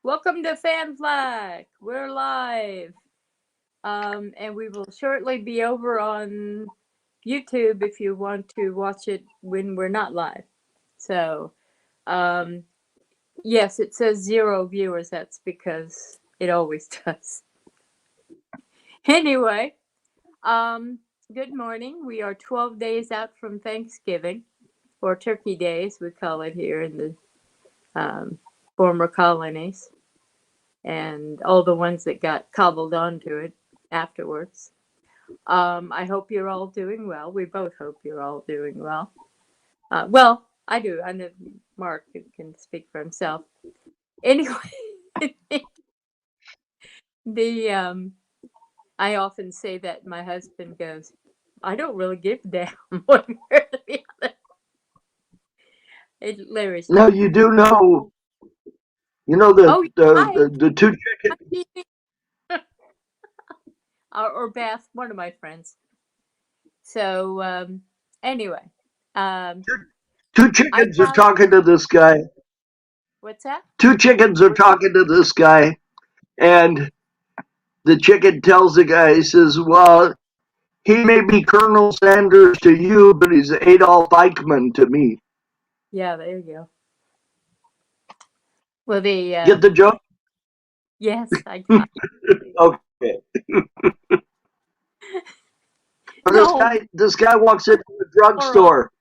Welcome to Flak. We're live. And we will shortly be over on YouTube if you want to watch it when we're not live. So, um, yes, it says 0 viewers. That's because it always does. Anyway, um, good morning. We are 12 days out from Thanksgiving, or Turkey Days, we call it here in the former colonies, and all the ones that got cobbled onto it afterwards. I hope you're all doing well. We both hope you're all doing well. Well, I do. I know Mark can speak for himself. Anyway, the I often say that my husband goes, I don't really give a damn one way or the other. Larry's No, joking. you do know. You know the Oh, the hi. the, the two chickens. Or Beth, one of my friends. So anyway, um, Two I chickens are found talking to this guy. what's that? Two chickens are talking to this guy, and the chicken tells the guy, he says, "Well, he may be Colonel Sanders to you, but he's Adolf Eichmann to me." Yeah, there you go. Well, the Get the joke? yes, I got Okay. no This guy walks into a moron. drugstore,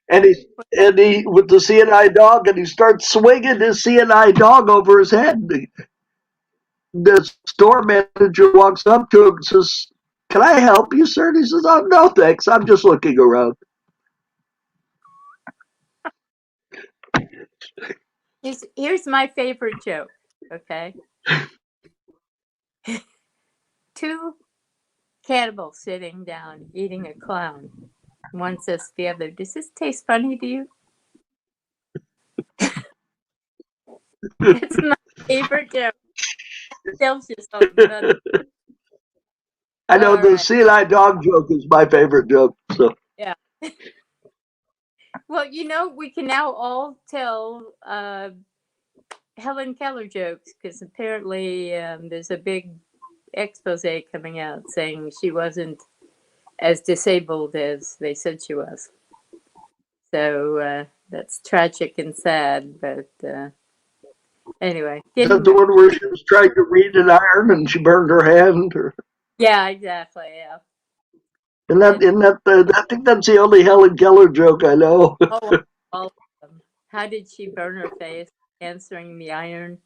and he with the CNI dog, and he starts swinging his CNI dog over his head. The store manager walks up to him and says, "Can I help you, sir?" And he says, "Oh, no, thanks. I'm just looking around." Here's my favorite joke. Okay, two cannibals sitting down eating a clown. One says to the other, "Does this taste funny to you?" It's my favorite joke. Tells you something, doesn't it? I know All the right. CNI dog joke is my favorite joke. So Yeah. Well, we can now all tell Helen Keller jokes because apparently there's a big expose coming out saying she wasn't as disabled as they said she was. So that's tragic and sad. But anyway, is getting that the back. one where she was trying to read an iron and she burned her hand? Or, Yeah, exactly. Yeah. and that, And in that, I think that's the only Helen Keller joke I know. oh, all of them. How did she burn her face answering the iron?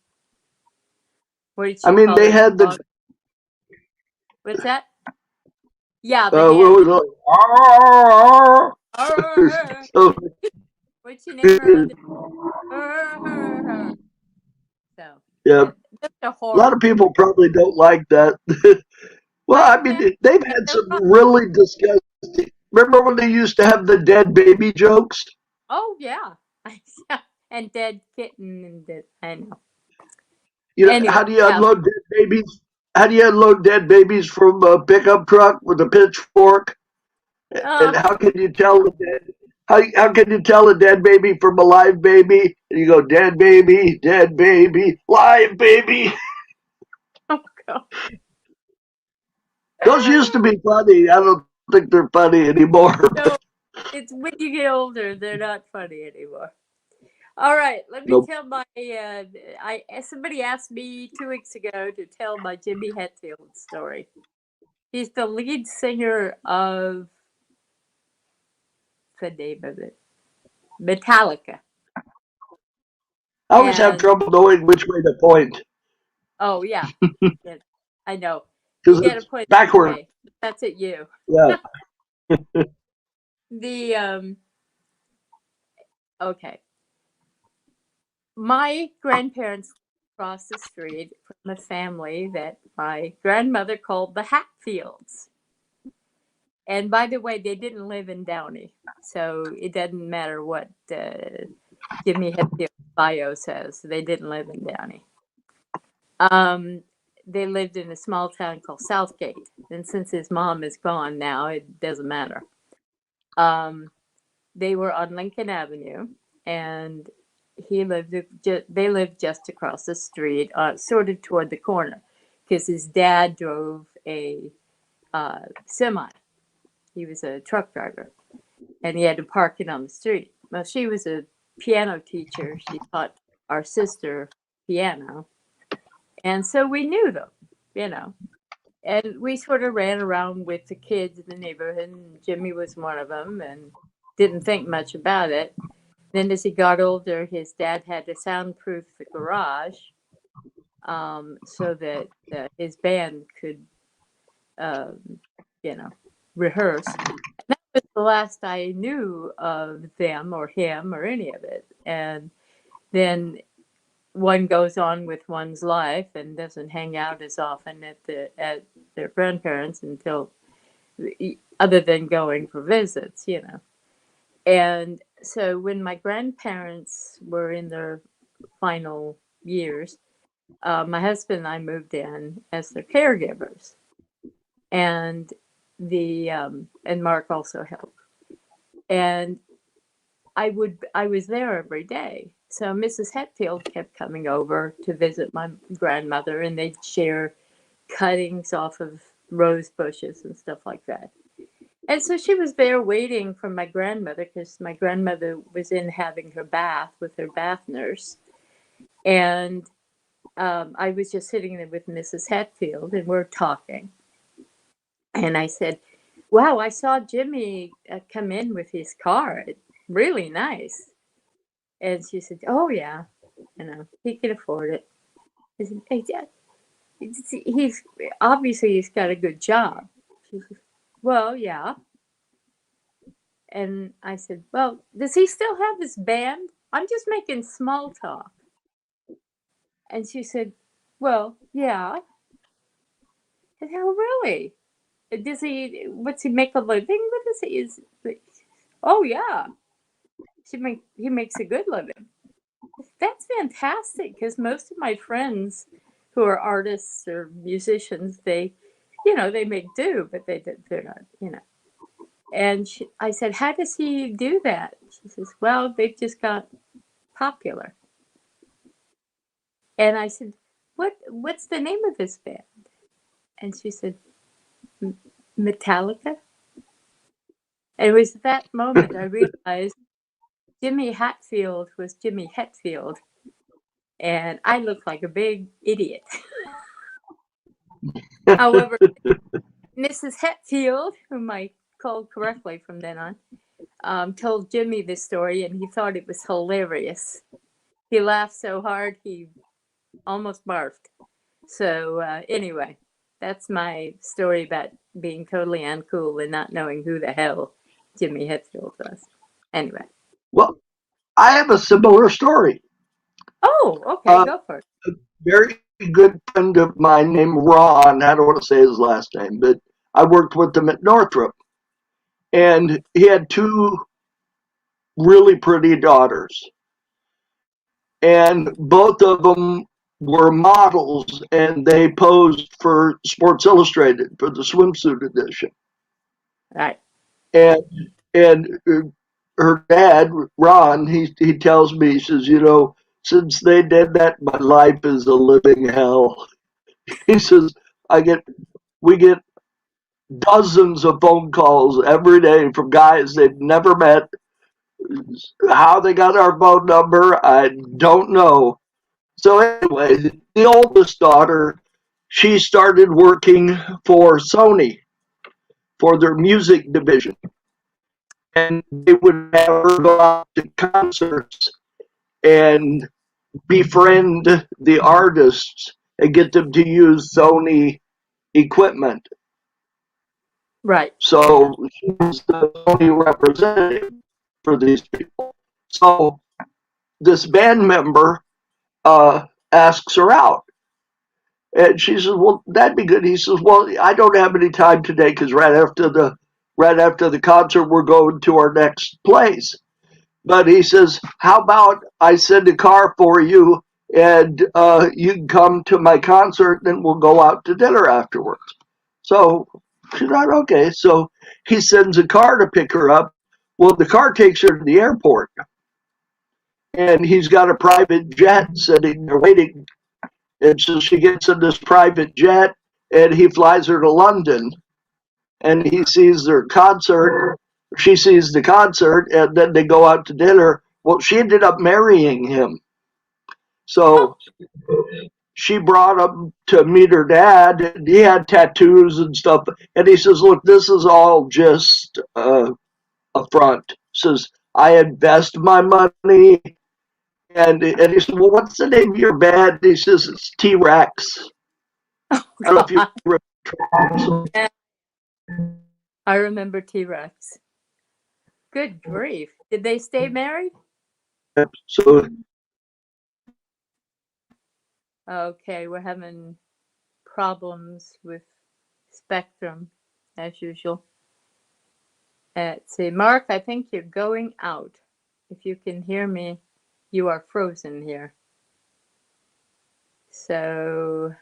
What did I she mean, call they her had the dog? What's that? Yeah, the hand. what was it? So, What's your name, Merlin? So yeah, that, that's a a lot horrible. of people probably don't like that. Well, I I have mean, they've and had they're some fun. really disgusting. Remember when they used to have the dead baby jokes? Oh yeah, and dead kitten and dead. I know. You know, Anyway, how do you yeah. unload dead babies? How do you unload dead babies from a pickup truck with a pitchfork? And Uh, how can you tell the dead? How can you tell a dead baby from a live baby? And you go dead baby, live baby. oh god. Those used to be funny. I don't think they're funny anymore. No, it's when you get older, they're not funny anymore. All right, let me Nope. tell my. I somebody asked me 2 weeks ago to tell my Jimmy Hetfield story. He's the lead singer of the name of it, Metallica, I always have and trouble knowing which way to point oh yeah, yeah, I know. You because got to it's point that backward. way. That's at you. Yeah. The okay. My grandparents across the street from a family that my grandmother called the Hatfields. And by the way, they didn't live in Downey, so it doesn't matter what Jimmy Hetfield's bio says. They didn't live in Downey. Um, they lived in a small town called Southgate, and since his mom is gone now, it doesn't matter. Um, they were on Lincoln Avenue, and they lived just across the street, sort of toward the corner, because his dad drove a semi. He was a truck driver, and he had to park it on the street. Well, she was a piano teacher. She taught our sister piano, and so we knew them, you know. And we sort of ran around with the kids in the neighborhood, and Jimmy was one of them, and didn't think much about it. Then, as he got older, his dad had to soundproof the garage, so that his band could, um, you know, rehearse. And that was the last I knew of them or him or any of it. And then one goes on with one's life and doesn't hang out as often at their grandparents until, other than going for visits, you know. And so when my grandparents were in their final years, my husband and I moved in as their caregivers, and and Mark also helped. And I was there every day. So Mrs. Hetfield kept coming over to visit my grandmother, and they'd share cuttings off of rose bushes and stuff like that. And so she was there waiting for my grandmother, because my grandmother was in having her bath with her bath nurse. And I was just sitting there with Mrs. Hetfield, and we're talking. And I said, "Wow, I saw Jimmy come in with his car. It's really nice." And she said, "Oh, yeah, you know, he can afford it." I said, "Hey, Dad, he's obviously he's got a good job." She said, "Well, yeah." And I said, "Well, does he still have his band? I'm just making small talk." And she said, "Well, yeah." I said, "Oh, really? What's he make a living with this? Oh, yeah. He makes a good living." That's fantastic, because most of my friends who are artists or musicians, they make do, but they're not, you know. And I said, "How does he do that?" She says, "Well, they've just got popular." And I said, "What's the name of this band?" And she said, "Metallica." And it was at that moment I realized Jimmy Hatfield was Jimmy Hetfield, and I looked like a big idiot. However, Mrs. Hetfield, whom I called correctly from then on, told Jimmy this story, and he thought it was hilarious. He laughed so hard he almost barfed. So anyway, that's my story about being totally uncool and not knowing who the hell Jimmy Hetfield was. Anyway. Well, I have a similar story. Oh, okay, Uh, go for it. a very good friend of mine named Ron, I don't want to say his last name, but I worked with him at Northrop. And he had two really pretty daughters. And both of them were models, and they posed for Sports Illustrated for the swimsuit edition. Right. And her dad, Ron, he tells me, he says, since they did that, my life is a living hell. He says, I get we get dozens of phone calls every day from guys they've never met. How they got our phone number, I don't know. So anyway, the oldest daughter, she started working for Sony for their music division. And they would have her go out to concerts and befriend the artists and get them to use Sony equipment. Right. So she was the Sony representative for these people. So this band member asks her out. And she says, "Well, that'd be good." He says, "Well, I don't have any time today because right after the concert, we're going to our next place." But he says, "How about I send a car for you, and you can come to my concert, and we'll go out to dinner afterwards." So she's like, "Okay." So he sends a car to pick her up. Well, the car takes her to the airport, and he's got a private jet sitting there waiting. And so she gets in this private jet, and he flies her to London, and he sees their concert. She sees the concert, and then they go out to dinner. Well, she ended up marrying him. Oh, So she brought him to meet her dad. And he had tattoos and stuff. And he says, look, this is all just a front. He says, I invest my money. And he said, well, what's the name of your band? He says, it's T-Rex. oh I don't know if you God. remember. Yeah, I remember T-Rex. Good grief. Did they stay married? So Okay, we're having problems with Spectrum as usual. Let's see, Mark, I think you're going out. If you can hear me, you are frozen here. So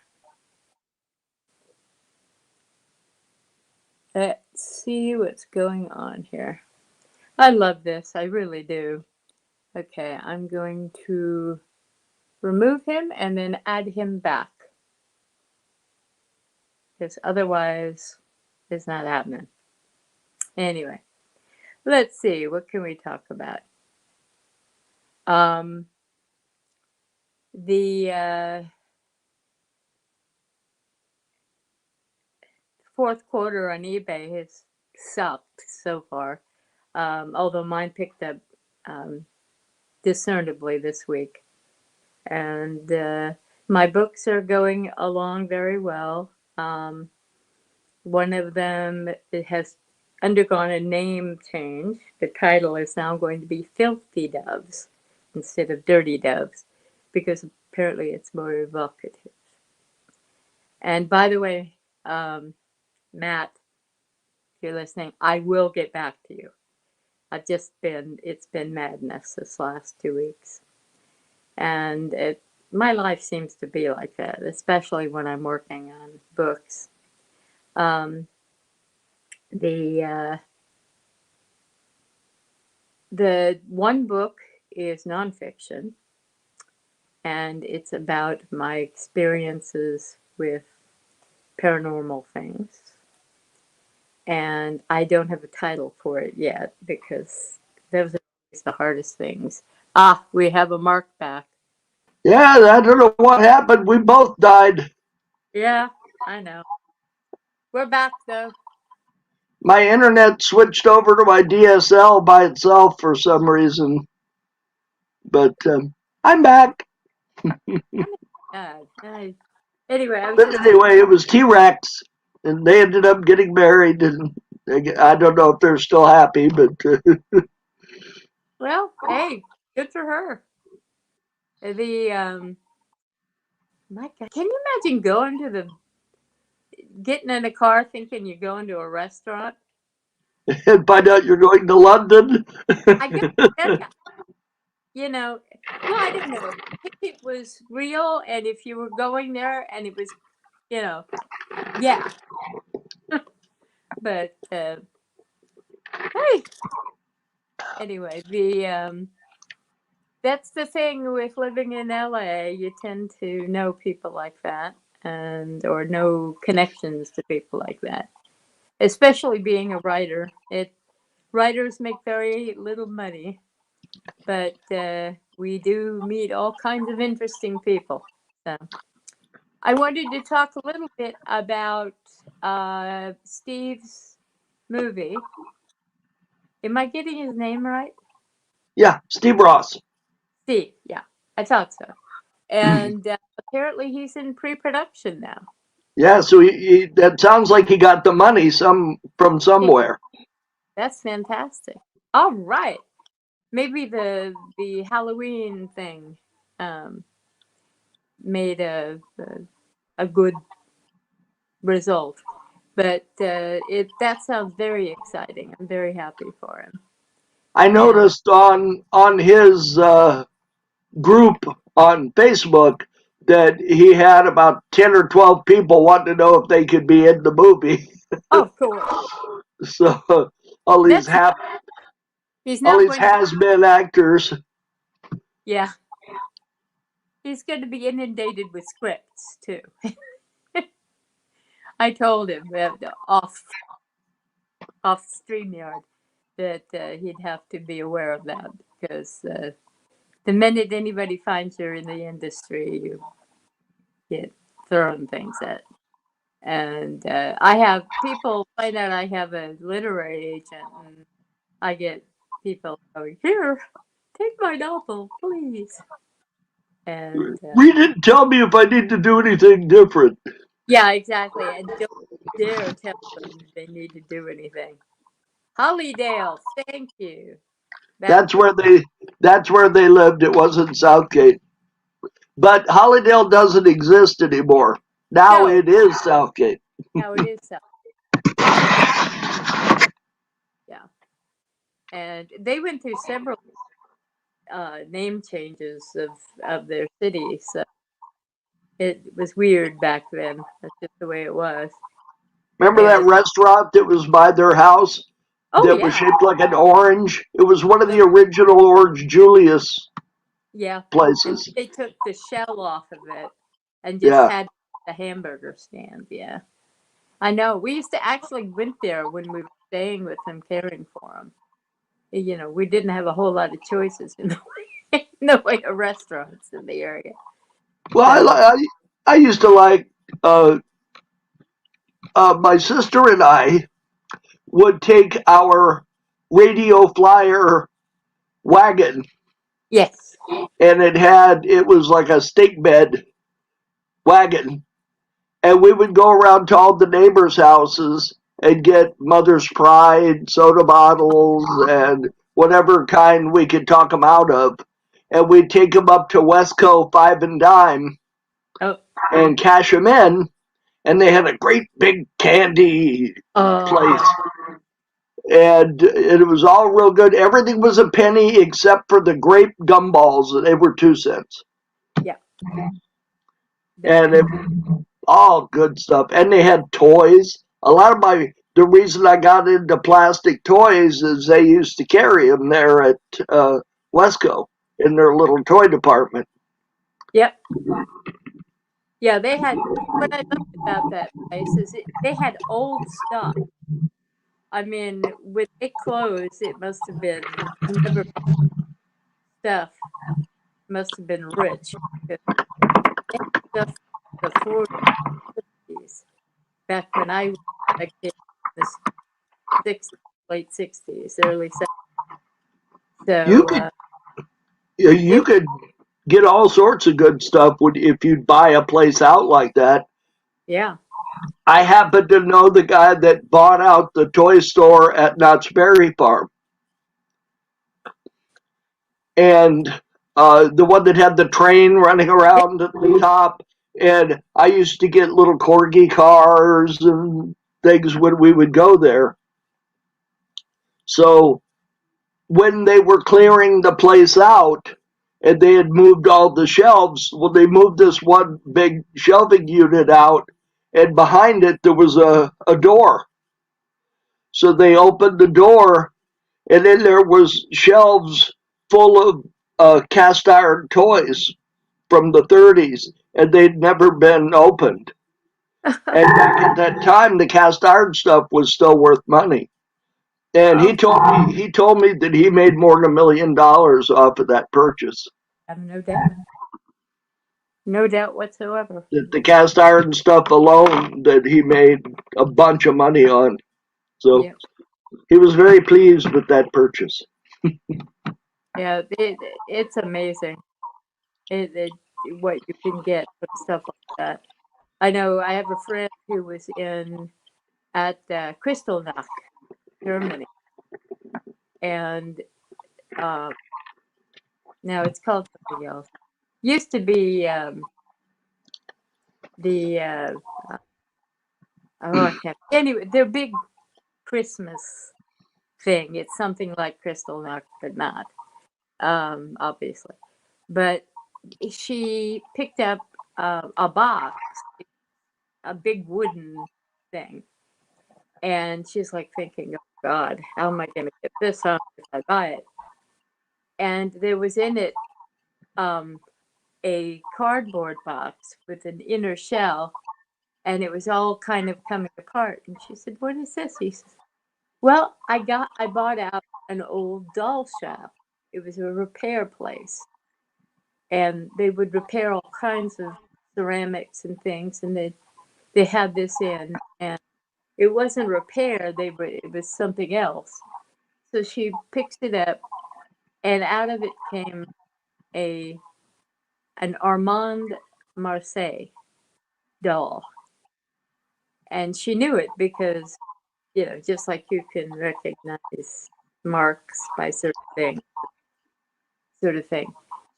let's see what's going on here. I love this, I really do. Okay, I'm going to remove him and then add him back. Because otherwise, it's not happening. Anyway, let's see, what can we talk about? The fourth quarter on eBay has sucked so far, although mine picked up discernibly this week. And my books are going along very well. One of them, it has undergone a name change. The title is now going to be Filthy Doves instead of Dirty Doves, because apparently it's more evocative. And by the way, Matt, if you're listening, I will get back to you. It's been madness this last 2 weeks. And my life seems to be like that, especially when I'm working on books. The one book is nonfiction, and it's about my experiences with paranormal things. And I don't have a title for it yet because those are always the hardest things. Ah, we have a Mark back. yeah, I don't know what happened. We both died. Yeah, I know. We're back though. My internet switched over to my DSL by itself for some reason, but I'm back. Oh my God. Anyway, I was But just saying, anyway, it was T-Rex, and they ended up getting married, and I don't know if they're still happy, but well, hey, good for her. The My God, can you imagine getting in a car thinking you're going to a restaurant? and find out you're going to London. I gotta tell you know, well, I didn't know if it was real and if you were going there and it was, you know, yeah. But hey, anyway, the that's the thing with living in LA. You tend to know people like that and or know connections to people like that. Especially being a writer. Writers make very little money, but we do meet all kinds of interesting people. So I wanted to talk a little bit about Steve's movie. Am I getting his name right? Yeah, Steve Ross. Steve, yeah, I thought so. And apparently he's in pre-production now. Yeah, so that sounds like he got the money from Yeah, somewhere. that's fantastic. All right, maybe the Halloween thing um, made a good result. But that sounds very exciting. I'm very happy for him. I And noticed on his group on Facebook that he had about 10 or 12 people wanting to know if they could be in the movie. oh, of course, So all these that's have he's all now these going to be. has been actors. Yeah. He's going to be inundated with scripts, too. I told him off StreamYard that he'd have to be aware of that because the minute anybody finds you're in the industry, you get thrown things at. And I have people find out I have a literary agent, and I get people going, "Here, take my novel, please." And Read it and tell me if I need to do anything different. yeah, exactly. And don't dare tell them they need to do anything. Hollydale, thank you. That That's where they lived. It wasn't Southgate. But Hollydale doesn't exist anymore. Now no, it is Southgate. no, it is so. It's a big, yeah. And they went through several name changes of their city, so it was weird back then. That's just the way it was. Remember that And restaurant that was by their house oh that was yeah, shaped like an orange? It was one of oh the original Orange Julius yeah, and places. they took the shell off of it and just Yeah. had the hamburger stand. Yeah, I know. We used to actually went there when we were staying with them, caring for them. You know, we didn't have a whole lot of choices in the in the way of restaurants in the area. Well, So I used to like uh, my sister and I would take our radio flyer wagon, yes, and it was like a stake bed wagon, and we would go around to all the neighbors' houses and get Mother's Pride soda bottles and whatever kind we could talk them out of, and we'd take them up to Westco Five and Dime oh, and cash them in, and they had a great big candy place, yeah, and it was all real good. Everything was a penny except for the grape gumballs, and they were 2 cents. yeah, And definitely. all good stuff. And they had toys. A lot of the reason I got into plastic toys is they used to carry them there at Wesco in their little toy department. Yep. Yeah, they had what I loved about that place is they had old stuff. I mean, when they closed, it must have been whoever bought stuff must have been rich because they had stuff from the 40s, back when I was a kid, in the 60s, late 60s, early 70s. You So could you it could get all sorts of good stuff if you'd buy a place out like that. yeah. I happen to know the guy that bought out the toy store at Knott's Berry Farm, and the one that had the train running around at the top. And I used to get little corgi cars and things when we would go there. So when they were clearing the place out and they had moved all the shelves, well, they moved this one big shelving unit out, and behind it there was a door. So they opened the door, and then there was shelves full of cast iron toys from the 30s, and they'd never been opened. And back at that time, the cast iron stuff was still worth money. And Oh, he told me that he made more than $1 million off of that purchase. I have no doubt. No doubt whatsoever. That the cast iron stuff alone, that he made a bunch of money on. So Yeah. he was very pleased with that purchase. Yeah, it's amazing what you can get with stuff like that. I know I have a friend who was in at Kristallnacht, Germany, and uh, now it's called something else. Used to be the oh I can't anyway their big Christmas thing. It's something like Kristallnacht, but not obviously. But she picked up a box, a big wooden thing. And she's like thinking, oh God, how am I going to get this home if I buy it? And there was in it a cardboard box with an inner shell, and it was all kind of coming apart. And she said, "What is this?" He says, "Well, I bought out an old doll shop. It was a repair place, and they would repair all kinds of ceramics and things, and they had this in, and it wasn't repair. It was something else." So she picks it up, and out of it came a an Armand Marseille doll, and she knew it because, just like you can recognize marks by sort of thing.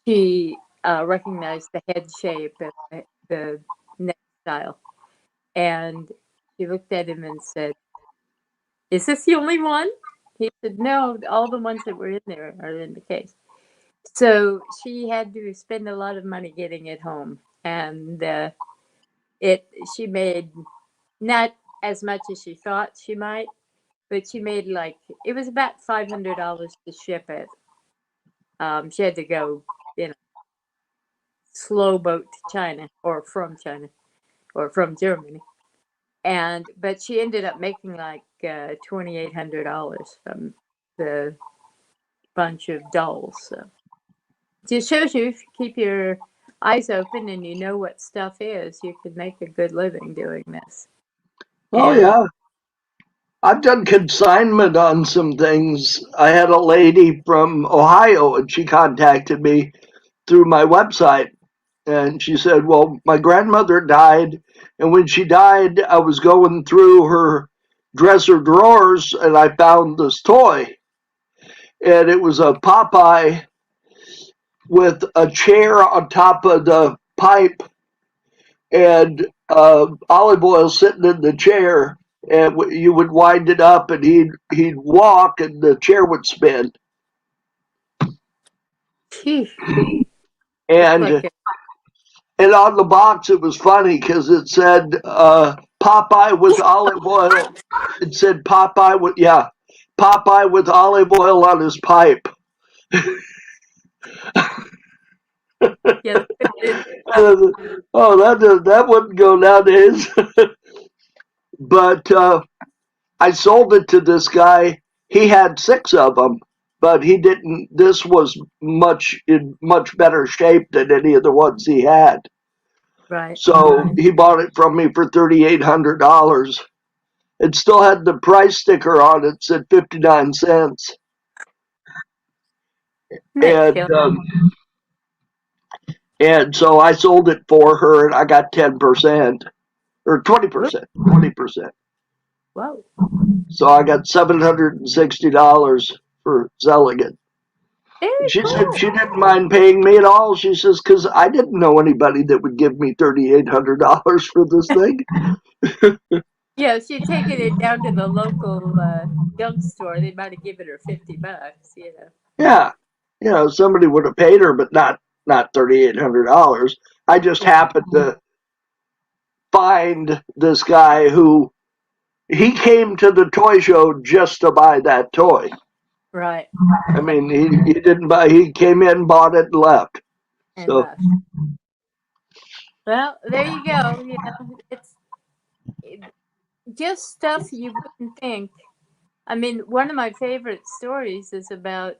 She recognized the head shape and the neck style, and she looked at him and said, "Is this the only one?" He said, "No, all the ones that were in there are in the case." So she had to spend a lot of money getting it home, and it she made not as much as she thought she might, but she made like it was about $500 to ship it. She had to go, you know, slow boat to China or from Germany, and but she ended up making like $2,800 from the bunch of dolls. So just shows you if you keep your eyes open and you know what stuff is, you could make a good living doing this. Oh, And yeah. I've done consignment on some things. I had a lady from Ohio, and she contacted me through my website. And she said, "Well, my grandmother died. And when she died, I was going through her dresser drawers and I found this toy. And it was a Popeye with a chair on top of the pipe and olive oil sitting in the chair. And you would wind it up, and he'd walk, and the chair would spin. phew, looks like And and on the box, it was funny because it said Popeye with olive oil. It said Popeye with olive oil on his pipe. yeah, that could have been Oh, that wouldn't go nowadays. But I sold it to this guy. He had six of them, but he didn't. This was in much better shape than any of the ones he had. right. So he bought it from me for $3,800. It still had the price sticker on it, said 59 cents. Isn't that And kill? and so I sold it for her, and I got 10% or 20%, 20%. Whoa. So I got $760 for selling it. Very She said cool. she didn't mind paying me at all. She says, because I didn't know anybody that would give me $3,800 for this thing. Yeah, if she'd taken it down to the local junk store, they might have given her $50. Yeah, somebody would have paid her, but not $3,800. I just Yeah, happened to find this guy who he came to the toy show just to buy that toy. right. I mean, he didn't buy. He came in, bought it, and left. And So left. Well, there you go. It's just stuff you wouldn't think. I mean, one of my favorite stories is about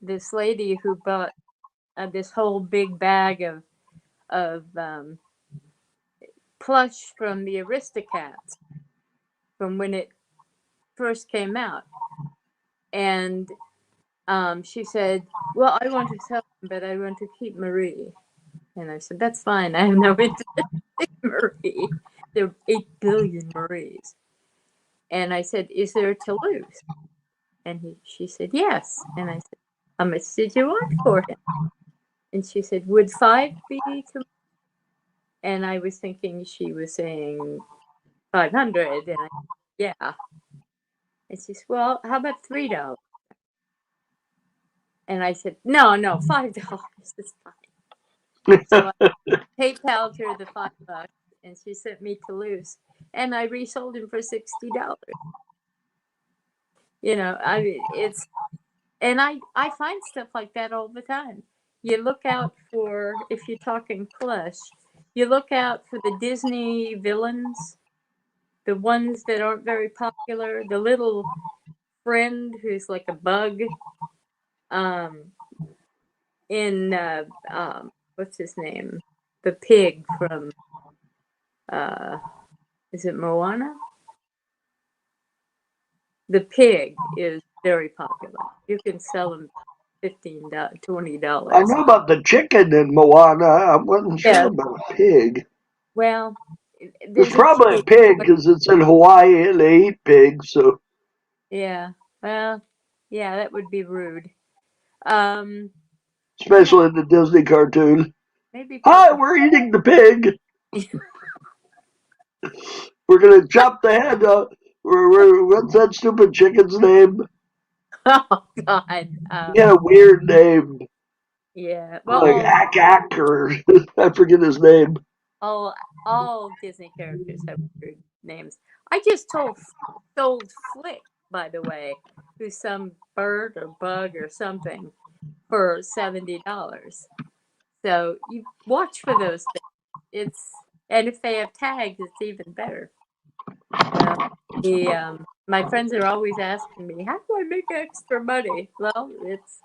this lady who bought this whole big bag of plush from the Aristocats from when it first came out, and she said, "Well, I want to sell them, but I want to keep Marie." And I said, "That's fine. I have no interest in Marie. There are 8 billion Maries." And I said, "Is there a Toulouse?" And she said, "Yes." And I said, "How much did you want for him?" And she said, "Would 5 be too?" And I was thinking she was saying 500. And I said, "Yeah." And she said, "Well, how about $3?" And I said, "No, no, $5 is fine." So I PayPal'd her the $5, and she sent me Toulouse, and I resold him for $60. I mean, it's and I find stuff like that all the time. you look out for, if you're talking plush, you look out for the Disney villains, the ones that aren't very popular, the little friend who's like a bug, um, in what's his name? The pig from uh, is it Moana? The pig is very popular. You can sell them $15, I $20. know about the chicken in Moana. I wasn't sure Yeah. about a pig. Well, It's there's a probably a pig, pig but because it's in Hawaii and they eat pigs. So yeah. Well, yeah, that would be rude. Um, yeah, especially in the Disney cartoon. maybe Hi, Pocahontas. we're eating the pig. We're gonna chop the head off. What's that stupid chicken's name? Oh God. He had a weird name, Yeah. Well, like Ack Ack, or I forget his name. all all Disney characters have weird names. I just told Flick, by the way, who's some bird or bug or something, for $70. So you watch for those things. And if they have tags, it's even better. The My friends are always asking me, how do I make extra money? Well, it's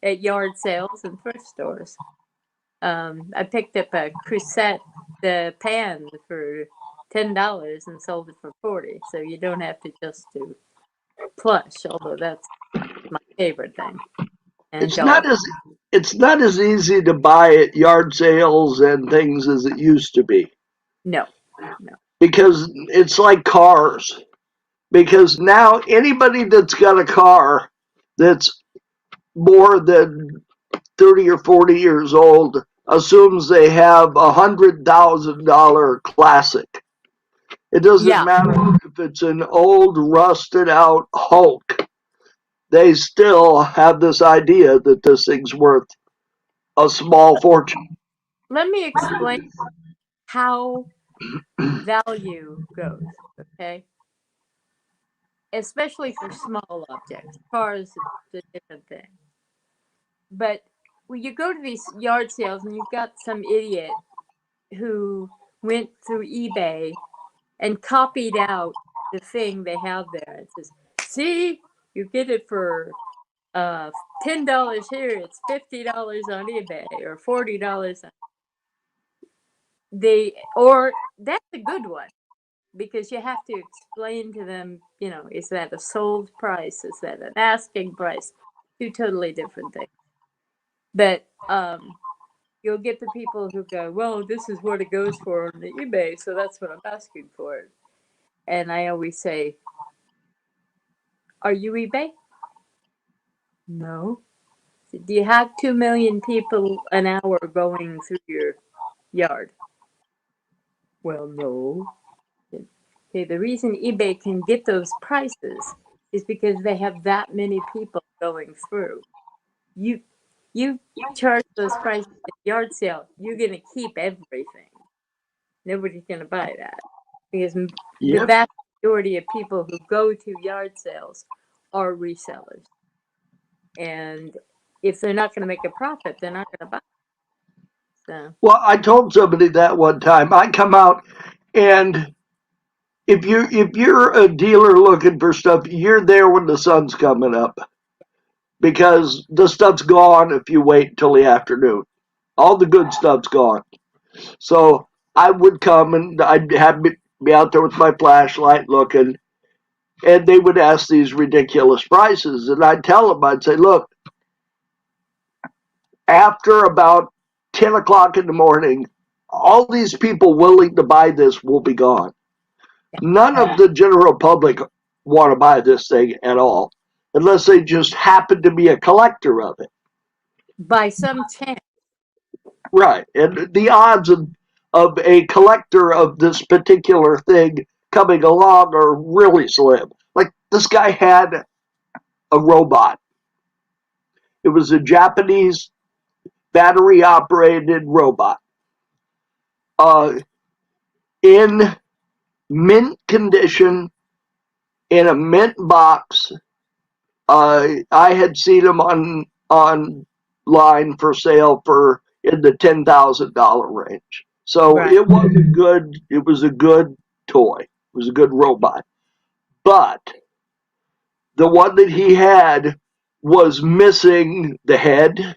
at yard sales and thrift stores. I picked up a Crusette the pan for $10 and sold it for 40. So you don't have to just do plush, although that's my favorite thing. And It's dolls. not as it's not as easy to buy at yard sales and things as it used to be No, no. because it's like cars. Because now anybody that's got a car that's more than 30 or 40 years old assumes they have $100,000 classic. It doesn't Yeah. matter if it's an old, rusted out Hulk. They still have this idea that this thing's worth a small fortune. Let me explain how value goes, okay? Especially for small objects. Cars, it's a different thing. But when you go to these yard sales and you've got some idiot who went through eBay and copied out the thing they have there. It says, see, you get it for $10 here, it's $50 on eBay or $40 on or that's a good one because you have to explain to them, is that a sold price? Is that an asking price? Two totally different things. But you'll get the people who go, well, this is what it goes for on the eBay, so that's what I'm asking for it. And I always say, are you eBay? No. Do you have 2 million people an hour going through your yard? Well, no. Okay, the reason eBay can get those prices is because they have that many people going through. You you charge those prices at yard sale, you're gonna keep everything. Nobody's gonna buy that because the Yep. vast majority of people who go to yard sales are resellers, and if they're not gonna make a profit, they're not gonna buy. So Well, I told somebody that one time. I come out and if you're a dealer looking for stuff, you're there when the sun's coming up because the stuff's gone if you wait until the afternoon. All the good stuff's gone. So I would come and I'd have be out there with my flashlight looking, and they would ask these ridiculous prices, and I'd tell them, I'd say, look, after about 10 o'clock in the morning, all these people willing to buy this will be gone. None of the general public want to buy this thing at all, unless they just happen to be a collector of it. by some chance, Right. And the odds of a collector of this particular thing coming along are really slim. Like this guy had a robot. It was a Japanese battery operated robot. Uh, in mint condition, in a mint box. I had seen them on line for sale for in the $10,000 range. So Right. it was a good toy. It was a good robot. But the one that he had was missing the head.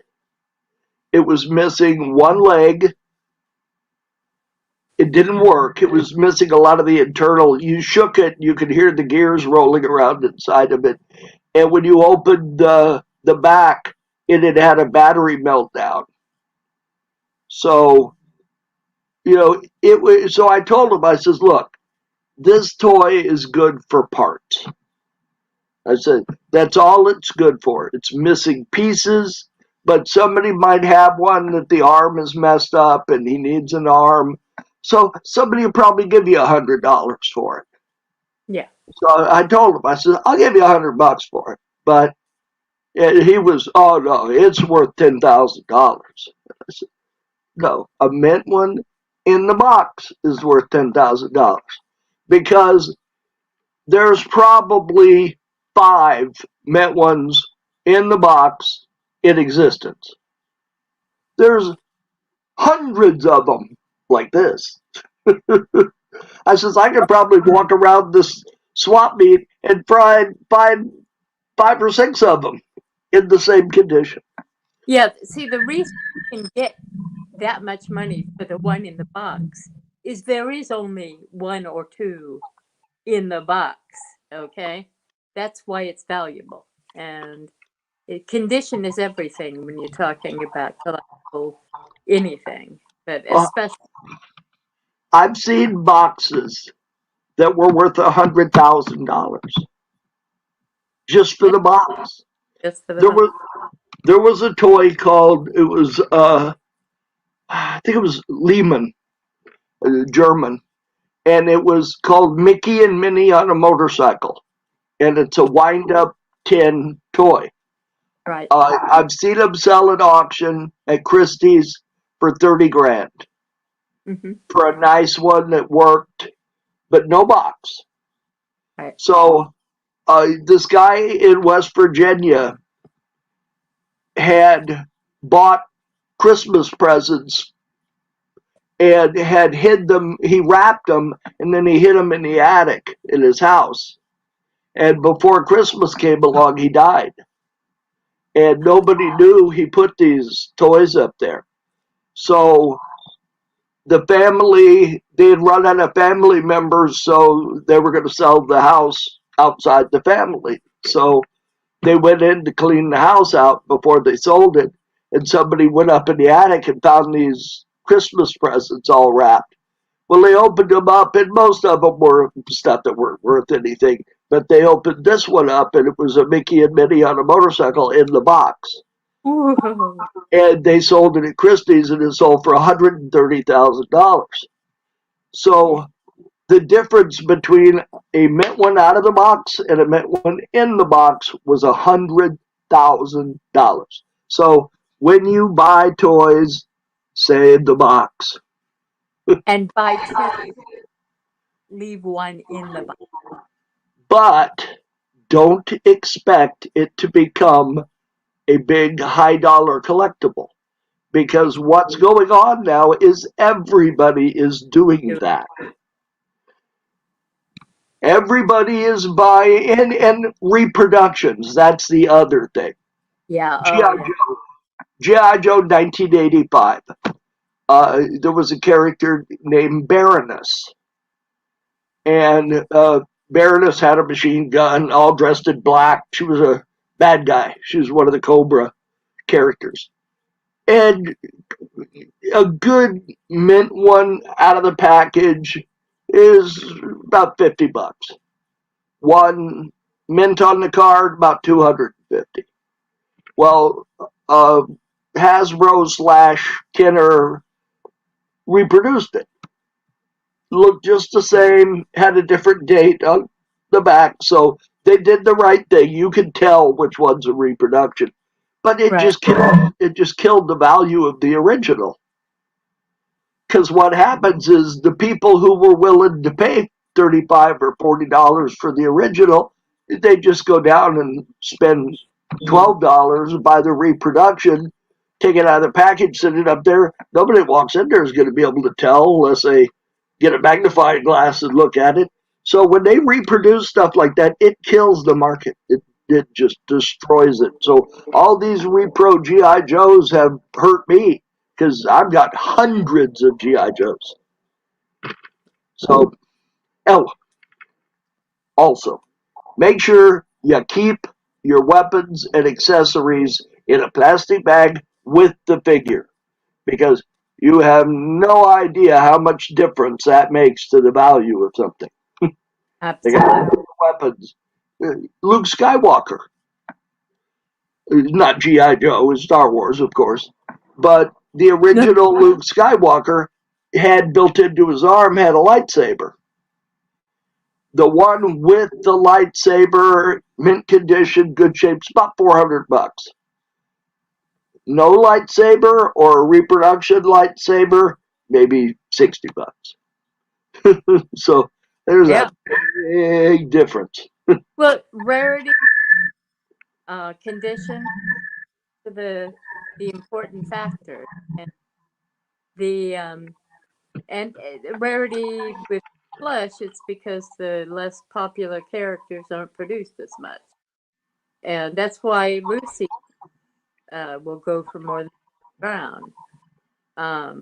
It was missing one leg. It didn't work. It was missing a lot of the internal. You shook it, you could hear the gears rolling around inside of it. And when you opened the back, it had had a battery meltdown. So, it was. So I told him, I says, look, this toy is good for parts. I said, that's all it's good for. It's missing pieces, but somebody might have one that the arm is messed up and he needs an arm. So somebody will probably give you $100 for it. Yeah. So I told him, I said, I'll give you $100 for it. But he was, oh no, it's worth $10,000. I said, no, a mint one in the box is worth $10,000 because there's probably 5 mint ones in the box in existence. There's hundreds of them like this. I says I could probably walk around this swap meet and find 5 or 6 of them in the same condition. Yeah. See, the reason you can get that much money for the one in the box is there is only 1 or 2 in the box. Okay. That's why it's valuable. And condition is everything when you're talking about collectible anything, but Uh, especially. I've seen boxes that were worth $100,000 just for Yeah, the box. just for the There box. was there was a toy called it was I think it was Lehman, German, and it was called Mickey and Minnie on a motorcycle, and it's a wind up tin toy. Right. I've seen them sell at auction at Christie's for 30 grand Mm-hmm. for a nice one that worked, but no box. Right. So this guy in West Virginia had bought Christmas presents and had hid them. He wrapped them and then he hid them in the attic in his house. And before Christmas came along, he died. And nobody knew he put these toys up there. So the family, they had run out of family members, so they were going to sell the house outside the family. So they went in to clean the house out before they sold it. And somebody went up in the attic and found these Christmas presents all wrapped. Well, they opened them up, and most of them were stuff that weren't worth anything. But they opened this one up, and it was a Mickey and Minnie on a motorcycle in the box. Ooh. And they sold it at Christie's, and it sold for $130,000. Yeah. So the difference between a mint one out of the box and a mint one in the box was $100,000. So when you buy toys, say in the box. And buy 2, leave 1 in the box. But don't expect it to become a big high dollar collectible because what's going on now is everybody is doing that. Everybody is buying and reproductions. That's the other thing. Yeah. G.I. Oh, yeah. Joe, G.I. Joe 1985. There was a character named Baroness, and Baroness had a machine gun, all dressed in black. She was a bad guy. She was one of the Cobra characters. And a good mint one out of the package is about $50. One mint on the card, about 250. Well, Hasbro slash Kenner reproduced it. Looked just the same, had a different date on the back, so they did the right thing. You could tell which one's a reproduction, but Right. it just killed the value of the original. Because what happens is the people who were willing to pay $35 or $40 for the original, they just go down and spend $12 buy the reproduction, take it out of the package, sit it up there. Nobody that walks in there is going to be able to tell unless they get a magnifying glass and look at it. So when they reproduce stuff like that, it kills the market. It just destroys it. So all these repro GI Joes have hurt me because I've got hundreds of GI Joes. So, oh, also make sure you keep your weapons and accessories in a plastic bag with the figure because you have no idea how much difference that makes to the value of something. Absolutely. Weapons. Luke Skywalker, not G.I. Joe, is Star Wars, of course, but the original Luke Skywalker had built into his arm had a lightsaber. The one with the lightsaber, mint condition, good shape, it's about $400. No lightsaber or a reproduction lightsaber, maybe $60. So there's Yeah. a big difference. Well, rarity, condition, the important factor, and the rarity with Plush. It's because the less popular characters aren't produced as much, and that's why Lucy will go for more than Brown.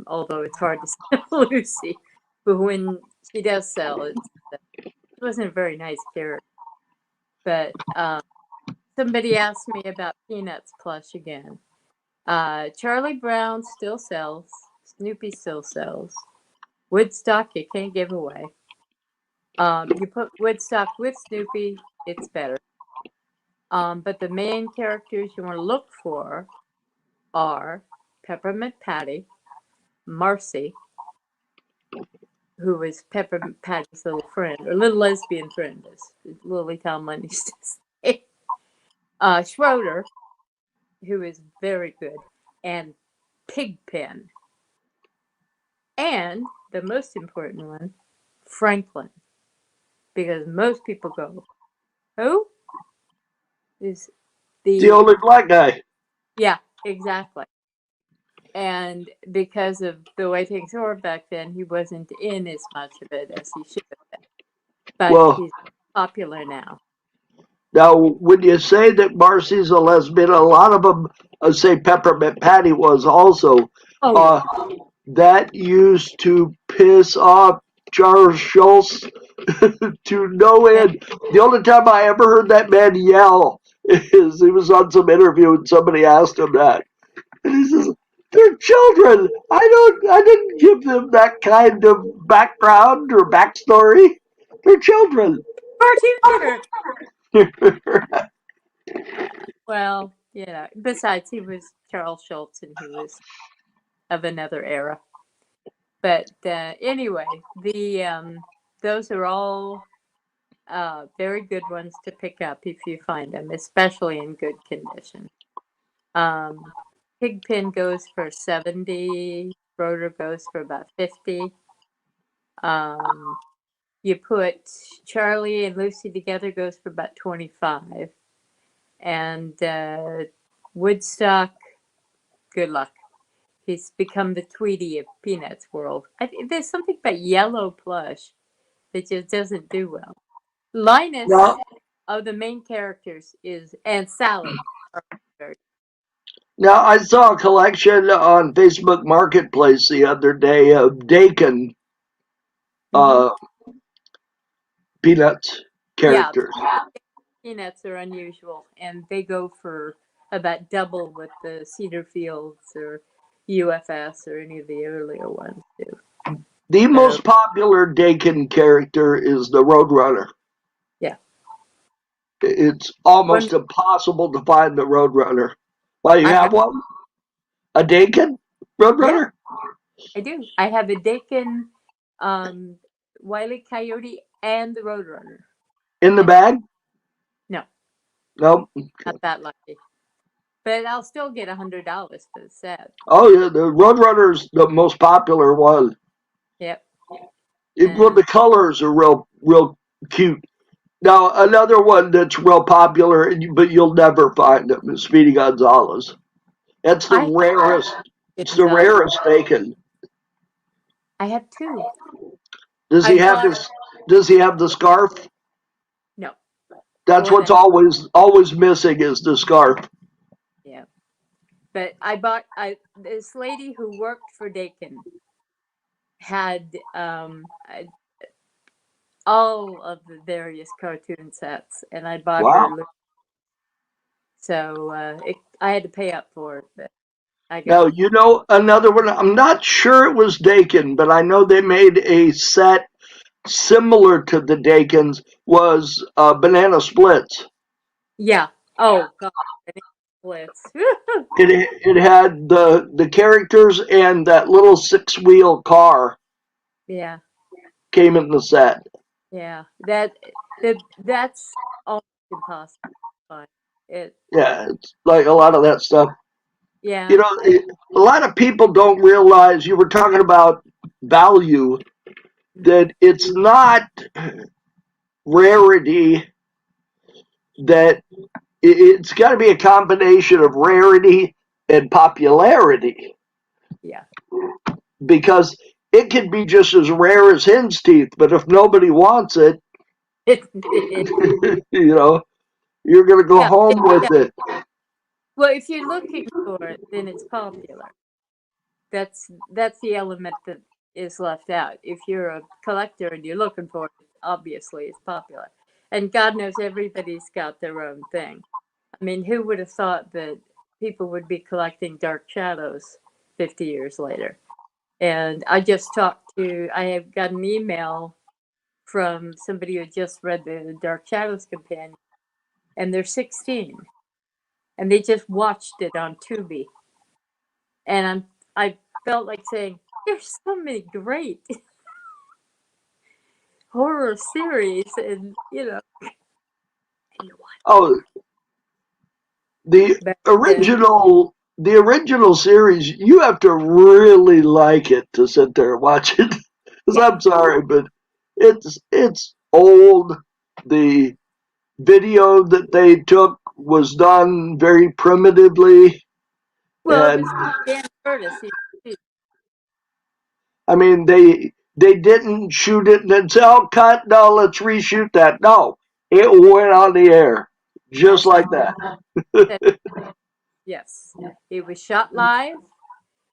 Although it's hard to sell Lucy, but when she does sell, it wasn't a very nice character. But somebody asked me about Peanuts Plush again. Charlie Brown still sells. Snoopy still sells. Woodstock you can't give away. You put Woodstock with Snoopy, it's better. But the main characters you want to look for are Peppermint Patty, Marcy, who was Peppermint Patty's little friend, or little lesbian friend, as Lily Tomlin used to say. Schroeder, who is very good, and Pigpen. And the most important one, Franklin. Because most people go, who? Is The only black guy. Yeah, exactly. And because of the way things were back then, he wasn't in as much of it as he should have been. But Well, he's popular now. now when you say that Marcy's a lesbian, a lot of them say Peppermint Patty was also. Oh, yeah. That used to piss off Charles Schultz to no end. The only time I ever heard that man yell is he was on some interview and somebody asked him that. And he says, they're children. I didn't give them that kind of background or backstory. They're children. Cartoon character. Well, besides, he was Charles Schultz and he was of another era. But anyway, those are all very good ones to pick up if you find them, especially in good condition. Pigpen goes for $70. Rotor goes for about $50. You put Charlie and Lucy together, goes for about $25. And Woodstock, good luck. He's become the Tweety of Peanuts world. There's something about yellow plush that just doesn't do well. Linus of the main characters and Sally are very. Now, I saw a collection on Facebook Marketplace the other day of Dakin Peanuts characters. Yeah, Peanuts are unusual, and they go for about double what the Cedar Fields or UFS or any of the earlier ones do. The most popular Dakin character is the Roadrunner. Yeah. It's almost impossible to find the Roadrunner. Well, you have one? A Dakin Roadrunner? Yeah, I do. I have a Dakin, Wile E. Coyote, and the Roadrunner. In the bag? No. Nope. Not that lucky. But I'll still get $100 for the set. Oh, yeah. The Roadrunner's the most popular one. Yep. Well, the colors are real cute. Now, another one that's real popular, but you'll never find them is Speedy Gonzales. That's the I rarest. It's kittens the all. rarest bacon. I have two. Does I he have bought this? Does he have the scarf? no That's or what's that. always missing is the scarf. Yeah, but I bought. I this lady who worked for Dakin had all of the various cartoon sets, and I bought her. Wow. So I had to pay up for it, but I got Now them. you know another one. I'm not sure it was Dakin, but I know they made a set similar to the Dakins. Was Banana Splits. Yeah. Oh God, banana splits. It had the characters and that little six-wheel car Yeah, came in the set. yeah. That's almost impossible. But it. Yeah, it's like a lot of that stuff. You Yeah. know, a lot of people don't realize you were talking about value, that it's not rarity, that it's got to be a combination of rarity and popularity, Yeah. because it could be just as rare as hen's teeth, but if nobody wants it, It, you know, you're going to go yeah. home with Yeah. it. Well, if you're looking for it, then it's popular. That's the element that is left out. If you're a collector and you're looking for it, obviously it's popular. And God knows everybody's got their own thing. I mean, who would have thought that people would be collecting Dark Shadows 50 years later? And I have got an email from somebody who just read the Dark Shadows Companion, and they're 16, and they just watched it on Tubi. And I felt like saying, there's so many great horror series, and and what? Oh, the But the original series, you have to really like it to sit there and watch it. Because yeah, I'm sorry, but it's old. The video that they took was done very primitively, well, it and was Dan Curtis. I mean they didn't shoot it and then say, "Oh, cut! No, let's reshoot that." No, it went on the air just That's like how that. it. Yes, it was shot live.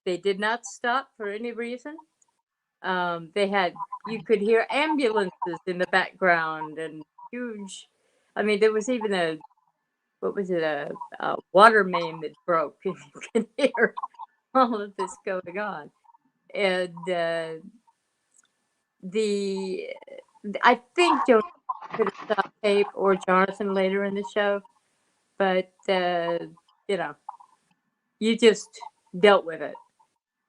They did not stop for any reason. They had you could hear ambulances in the background and huge. I mean, there was even a what was it a water main that broke, and you can hear all of this going on. And the I think Joan could have stopped tape or Jonathan later in the show, but you know, you just dealt with it,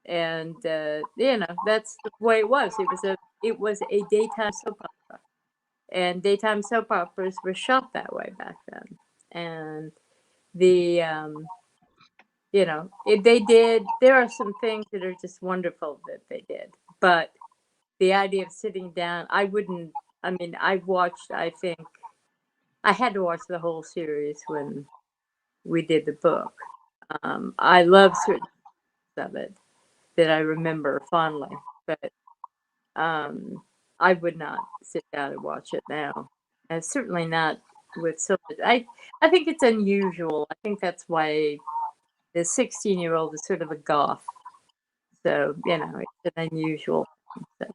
and that's the way it was. It was a daytime soap opera, and daytime soap operas were shot that way back then. And the they did. There are some things that are just wonderful that they did, but the idea of sitting down, I wouldn't. I mean, I've watched. I think I had to watch the whole series when we did the book. I love certain of it that I remember fondly, but um, I would not sit down and watch it now, and certainly not with so much. I think it's unusual. I think that's why the 16-year-old is sort of a goth. So it's an unusual thing. So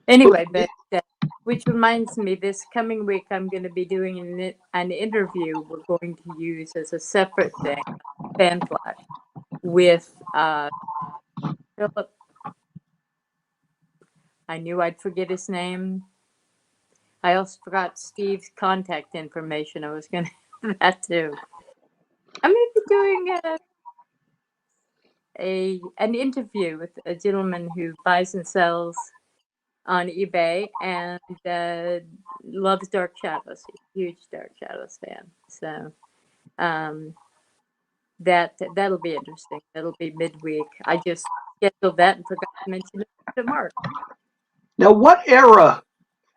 anyway, but which reminds me, this coming week I'm going to be doing an interview. We're going to use as a separate thing, fan Flak, with Philip. I knew I'd forget his name. I also forgot Steve's contact information. I was going to have that too. I'm going to be doing an interview with a gentleman who buys and sells on eBay and loves Dark Shadows. He's a huge Dark Shadows fan. So um, that'll be interesting. That'll be midweek. I just scheduled that and forgot to mention it to Mark. Now, what era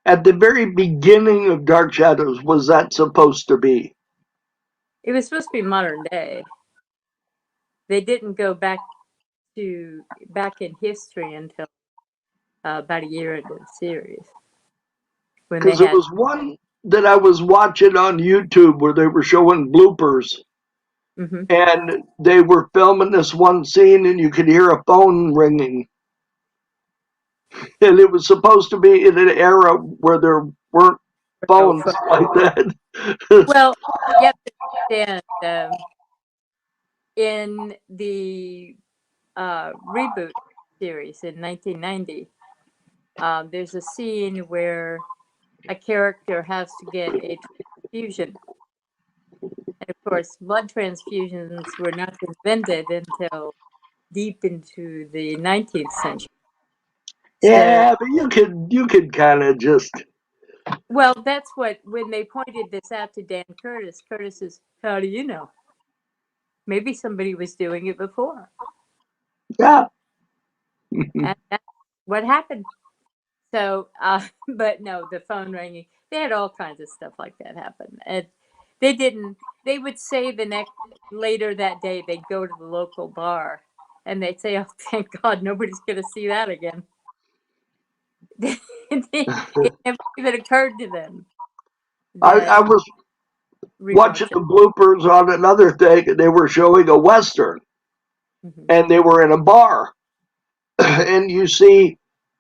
at the very beginning of Dark Shadows was that supposed to be? It was supposed to be modern day. they didn't go back in history until about a year into the series when they Because there had. was one that I was watching on YouTube where they were showing bloopers, Mm-hmm. and they were filming this one scene, and you could hear a phone ringing, and it was supposed to be in an era where there weren't No, phones like that. well, you have to understand in the reboot series in 1990, there's a scene where a character has to get a transfusion. And of course, blood transfusions were not invented until deep into the 19th century. So, Yeah, but you could kind of just well, that's what, when they pointed this out to Dan Curtis, Curtis says, "How do you know? Maybe somebody was doing it before." yeah. And that's what happened. So, but no, the phone ringing, they had all kinds of stuff like that happen. And they didn't, they would say later that day, they'd go to the local bar and they'd say, "Oh, thank God, nobody's going to see that again." It never even occurred to them I that was watching rewatch it. the bloopers on another thing, and they were showing a western, Hmm. and they were in a bar, and you see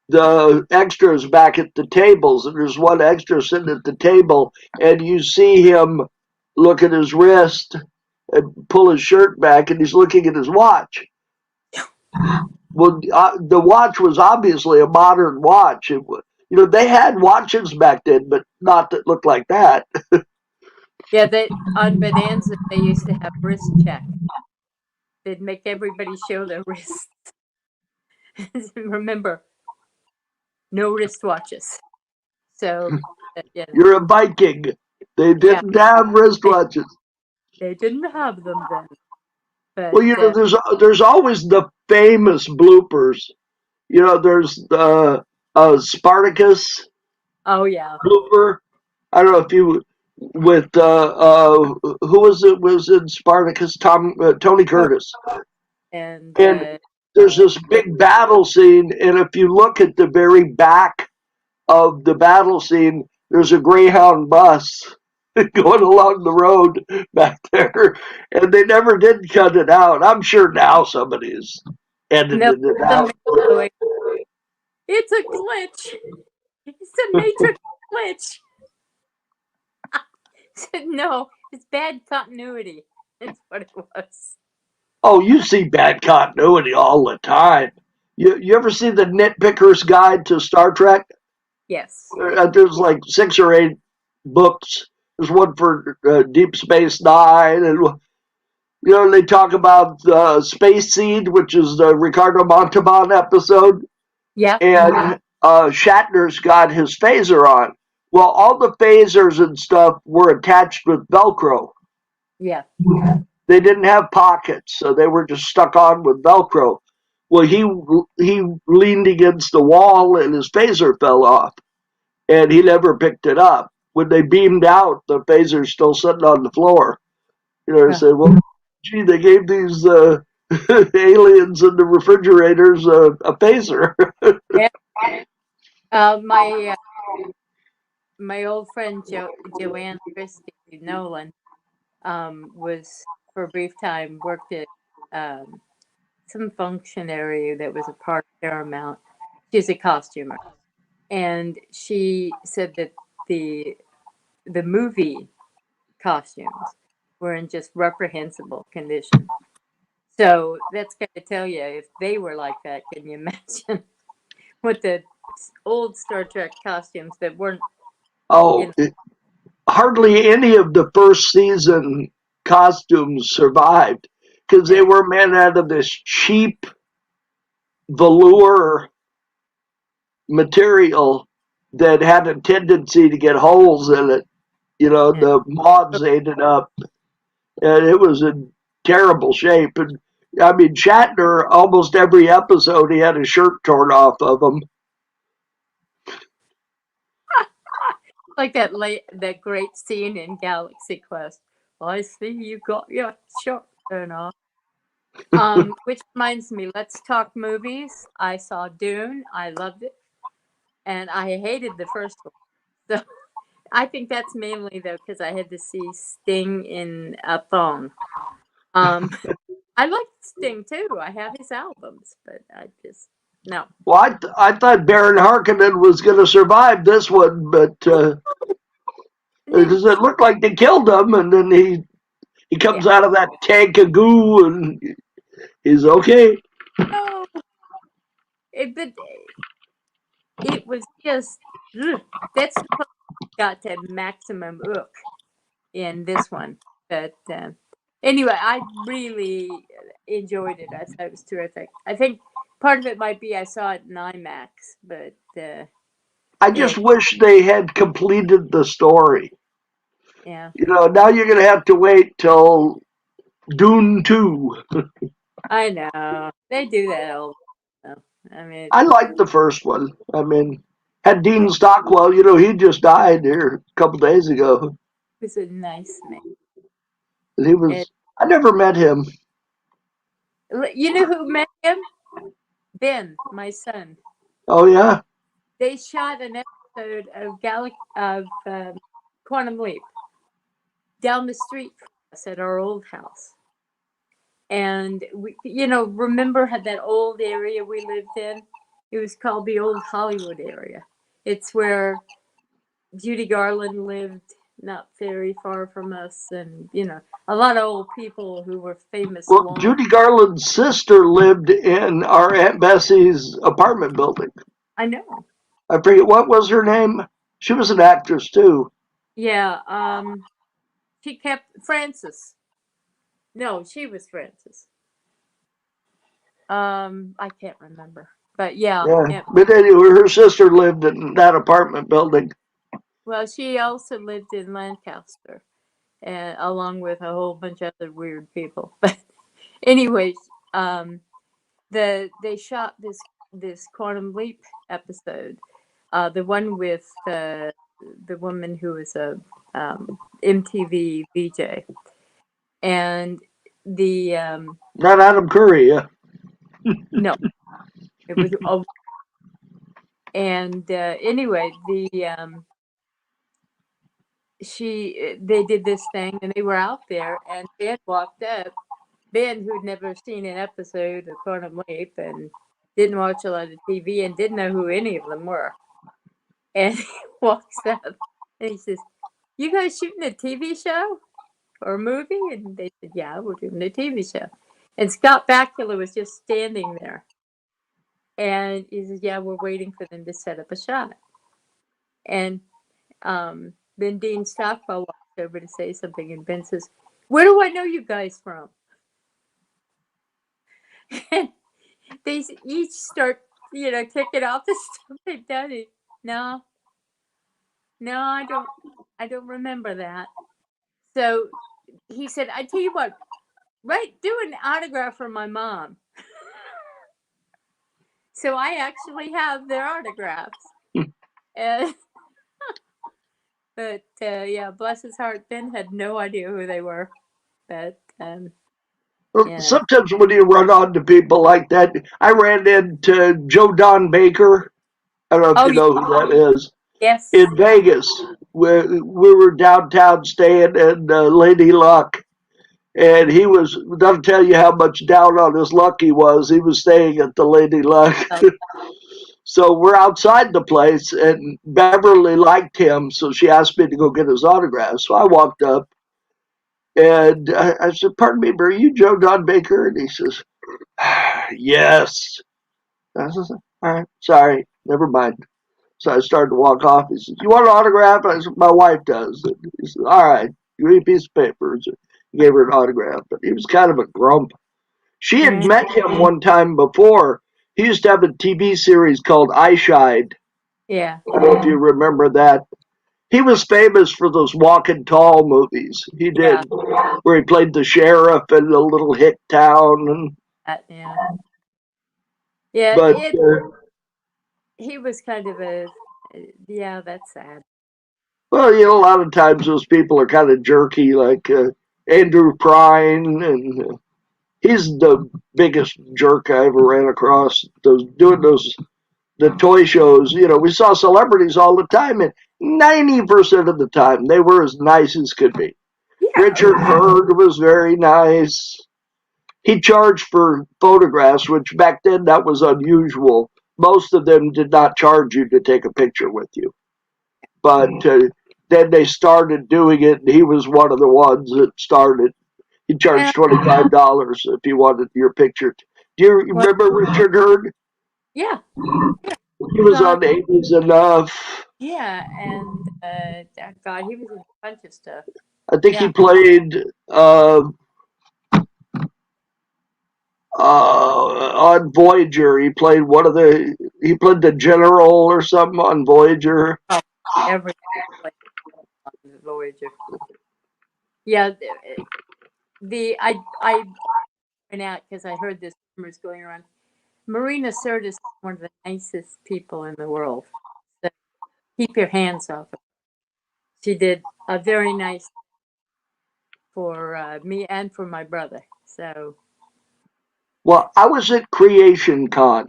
the extras back at the tables, and there's one extra sitting at the table, and you see him look at his wrist and pull his shirt back, and he's looking at his watch. Well, the watch was obviously a modern watch. They had watches back then, but not that looked like that. Yeah, they on Bonanza they used to have wrist check. They'd make everybody show their wrists. Remember, no wristwatches. So, You're a Viking. They yeah, didn't have they, wristwatches. they didn't have them then. Well, But there's always the famous bloopers. There's the Spartacus oh yeah, blooper. I don't know if you with who was it was in Spartacus? Tony Tony Curtis. and And there's this Ray. big battle scene, and if you look at the very back of the battle scene, there's a Greyhound bus going along the road back there, and they never did cut it out. I'm sure now somebody's No, edited it the out. going, it's a glitch. It's a matrix glitch. Said no, it's bad continuity. That's what it was. Oh, you see bad continuity all the time. You ever see the Nitpicker's Guide to Star Trek? Yes. There's like 6 or 8 books. There's one for Deep Space Nine, and they talk about Space Seed, which is the Ricardo Montalban episode, Yep. Mm-hmm. and Shatner's got his phaser on. Well, all the phasers and stuff were attached with Velcro. Yeah. They didn't have pockets, so they were just stuck on with Velcro. Well, he leaned against the wall and his phaser fell off, and he never picked it up. When they beamed out, the phaser's still sitting on the floor. They Uh, said, "Well, gee, they gave these aliens in the refrigerators a phaser." yeah. My old friend Joanne Christie Nolan was for a brief time worked at um, some functionary that was a part of Paramount. She's a costumer, and she said that the the movie costumes were in just reprehensible condition. So that's going to tell you if they were like that. Can you imagine what the old Star Trek costumes that weren't, you Oh, know, hardly any of the first season costumes survived because they yeah, were made out of this cheap velour material that had a tendency to get holes in it. yeah. The moths ate it up, and it was in terrible shape. And I mean, Shatner, almost every episode, he had a shirt torn off of him. Like that great scene in Galaxy Quest. I see you got your shirt turned off. Which reminds me, let's talk movies. I saw Dune. I loved it, and I hated the first one. So I think that's mainly though because I had to see Sting in a thong. Um, I liked Sting too. I have his albums, but I just no. Well, I thought Baron Harkonnen was going to survive this one, but And then because it looked like they killed him, and then he yeah, comes out of that tank of goo, and he's okay. no, but it was just ugh. That's supposed to got to maximum in this one. But anyway, I really enjoyed it. I thought it was terrific. I think part of it might be I saw it in IMAX, but I just it wish they had completed the story. yeah, Now you're going to have to wait till Dune 2. I know they do that all. The time. I mean, I liked the first one. I mean, had yeah, Dean Stockwell, he just died here a couple days ago. he was a nice man. And he And, was, I never met him. you know who met him? Ben, my son. Oh, yeah? They shot an episode of Quantum Leap down the street from us at our old house. And we, remember had that old area we lived in? It was called the old Hollywood area. It's where Judy Garland lived, not very far from us, and a lot of old people who were famous Well, long. Judy Garland's sister lived in our Aunt Bessie's apartment building. I know. I forget what was her name. She was an actress too. Yeah. She kept Frances. No, she was Frances. I can't remember, but yeah. Yeah, but anyway, her sister lived in that apartment building. Well, she also lived in Lancaster, and along with a whole bunch of other weird people. But anyways, they shot this Quantum Leap episode, the one with the woman who was a MTV VJ, and the Not Adam Curry. Yeah. no, it was and anyway they did this thing and they were out there and Ben walked up. Ben, who'd never seen an episode of Quantum Leap and didn't watch a lot of TV and didn't know who any of them were, and he walks up and he says, "You guys shooting a TV show or a movie?" And they said, "Yeah, we're doing a TV show." And Scott Bakula was just standing there, and he says, "Yeah, we're waiting for them to set up a shot." And then Dean Stockwell walks over to say something, and Ben says, "Where do I know you guys from?" And they each start, ticking off the stuff they've done. No, no, I don't remember that. So he said, "I tell you what, do an autograph for my mom." So I actually have their autographs. And, but yeah, bless his heart, Ben had no idea who they were. But Sometimes when you run onto people like that, I ran into Joe Don Baker. I don't know if oh you yeah, know who that is. yes, In Vegas, we were downtown staying in Lady Luck, and he was, that'll tell you how much down on his luck he was. He was staying at the Lady Luck. uh, So we're outside the place, and Beverly liked him, so she asked me to go get his autograph. So I walked up, and I said, "Pardon me, but are you Joe Don Baker?" And he says, "Yes." I said, "All right, sorry, never mind." So I started to walk off. He says, "You want an autograph?" I said, "My wife does." And he said, "All right, give me a piece of paper." So he gave her an autograph, but he was kind of a grump. She had mm, met him one time before. He used to have a TV series called I Shied. yeah, I don't know if you remember that. He was famous for those Walking Tall movies. He did, yeah, where he played the sheriff in a little hick town. yeah, yeah. But He was kind of a yeah. That's sad. well, a lot of times those people are kind of jerky, like Andrew Prine, and He's the biggest jerk I ever ran across. Doing the toy shows. We saw celebrities all the time, and 90% of the time they were as nice as could be. Yeah. Richard Hurd was very nice. He charged for photographs, which back then that was unusual. Most of them did not charge you to take a picture with you. But then they started doing it, and he was one of the ones that started. He And charged $25 if you wanted your picture. Do you well, remember Richard Hurd? yeah, yeah. He He was was on. on 80s Enough. Yeah, and God, he was in a bunch of stuff. I think he Yeah. played on Voyager. He played the general or something on Voyager. Oh, every place on the Voyager. Yeah. I went out because I heard this rumors going around. Marina Sirtis is one of the nicest people in the world. So keep your hands off her. She did a very nice for me and for my brother. So Well, I was at Creation Con,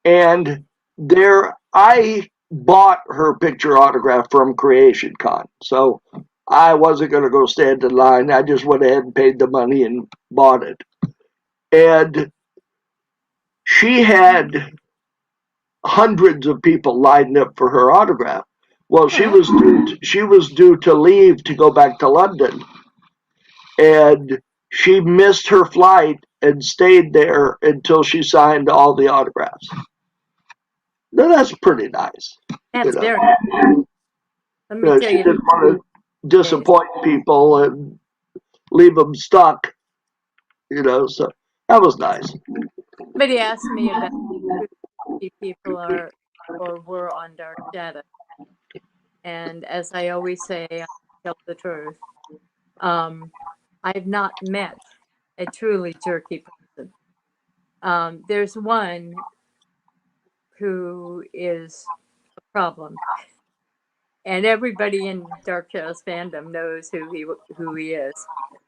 and there I bought her picture autograph from Creation Con. So I wasn't going to go stand in line. I just went ahead and paid the money and bought it. And she had hundreds of people lined up for her autograph. Well, oh, she was due to leave to go back to London, and she missed her flight and stayed there until she signed all the autographs. Now that's pretty nice. You that's know, very. Let me tell she you, didn't want to days. disappoint people and leave them stuck. So that was nice. Somebody asked me about who the people are or were on Dark Shadow, and as I always say, I tell the truth. Um, I've not met a truly jerky person. There's one who is a problem, and everybody in Dark Shadows fandom knows who he is.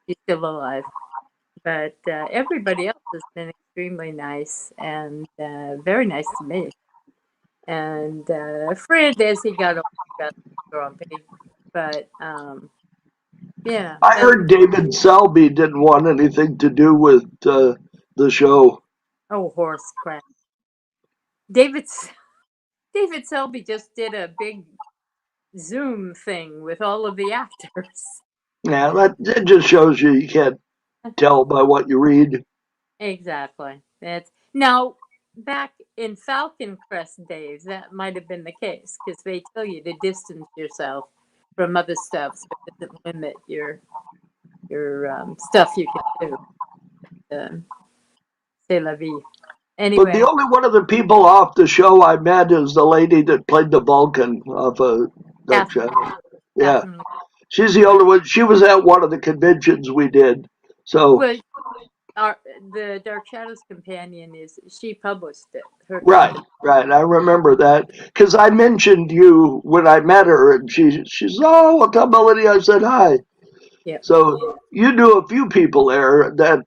He's still alive, but everybody else has been extremely nice and very nice to me. And Fred, as he got older, got grumpy, but yeah, I heard David Selby didn't want anything to do with the show. oh, horse crap. David's David Selby just did a big Zoom thing with all of the actors. Yeah, that just shows you can't tell by what you read. Exactly. That's now back in Falcon Crest days. That might have been the case because they tell you to distance yourself from other stuff, so it doesn't limit your stuff you can do. C'est la vie. But the Anyway, only one of the people off the show I met is the lady that played the Vulcan off of Dark Catherine, Shadow. Yeah, Catherine. she's the only one. She was at one of the conventions we did. So, Well, the Dark Shadows companion is she published it. Her right, company. right. I remember that because I mentioned you when I met her, and she's oh, well, tell Melody I said hi. Yeah. So you knew a few people there. That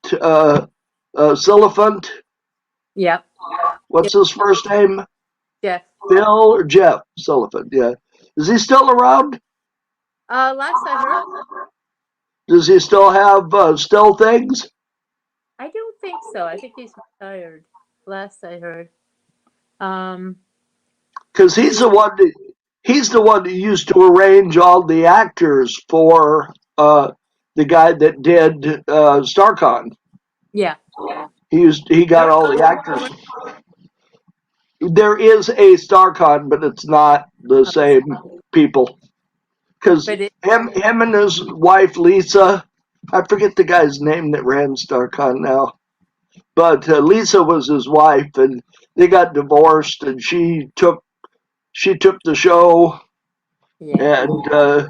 Silliphant, Yep. what's Yep. his first name? Jeff. Phil or Jeff Silliphant? Yeah, is he still around? Last I heard, Does he still have still things? I don't think so. I think he's retired. Last I heard. Um, Because he. he's the one that used to arrange all the actors for the guy that did StarCon. Yeah. He got There all the actors. There is a StarCon, but it's not the was, same people. Because but it. him and his wife Lisa, I forget the guy's name that ran StarCon now, but Lisa was his wife, and they got divorced, and she took the show, Yeah. and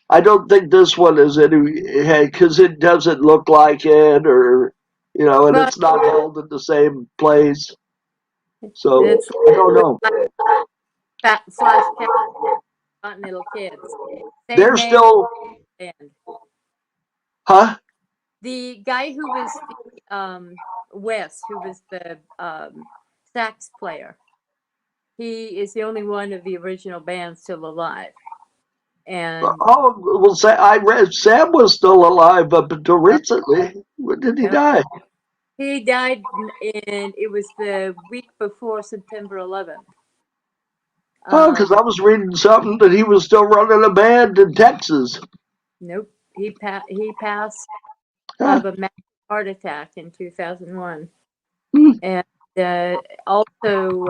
I don't think this one is any because it doesn't look like it, or and Well, it's not held in the same place. So it's I don't know. Flash Cat, Continental Kids. Same They're name still, band. huh? The guy who was the Wes, who was the sax player, he is the only one of the original band still alive. And Oh, well, I read Sam was still alive up until uh, recently. When did he no, die? he died, and it was the week before September 11th. Oh, because I was reading something that he was still running a band in Texas. Nope, he passed Huh. of a massive heart attack in 2001, Hmm. and also,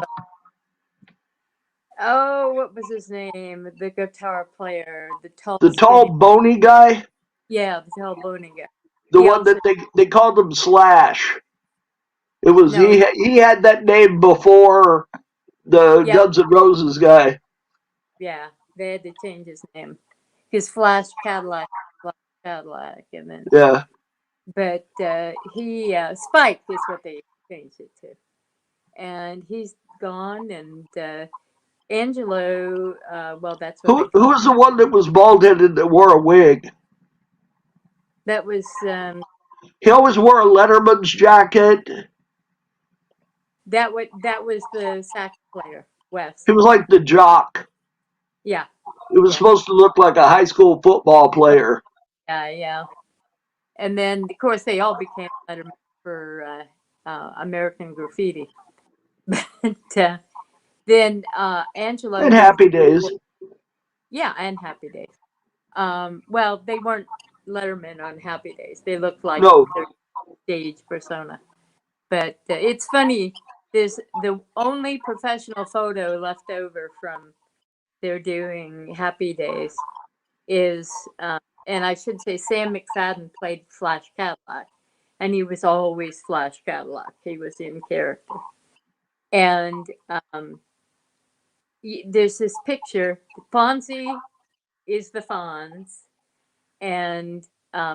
oh, what was his name? The guitar player, the tall, The tall, skinny, bony guy, yeah, the tall, bony guy. the He one that also they called him Slash. It was no, he had that name before the yeah, Guns N' Roses guy. yeah, they had to change his name. His Flash Cadillac, and then Yeah. but he Spike is what they changed it to, and he's gone. And Angelo, well, that's what they Who call. was the one that was bald headed that wore a wig? That was He always wore a Letterman's jacket. that was the sax player, He Wes. was like the jock. Yeah, It was yeah, supposed to look like a high school football oh, player. yeah, yeah. And then of course they all became lettermen for American Graffiti. But then Angelo, And who's Happy Days. yeah, and Happy Days. Well, they weren't Letterman on Happy Days. They looked like No, their stage persona. But it's funny. There's the only professional photo left over from their doing Happy Days is, and I should say Sam McFadden played Flash Cadillac, and he was always Flash Cadillac. He was in character. And there's this picture. Fonzie is the Fonz, and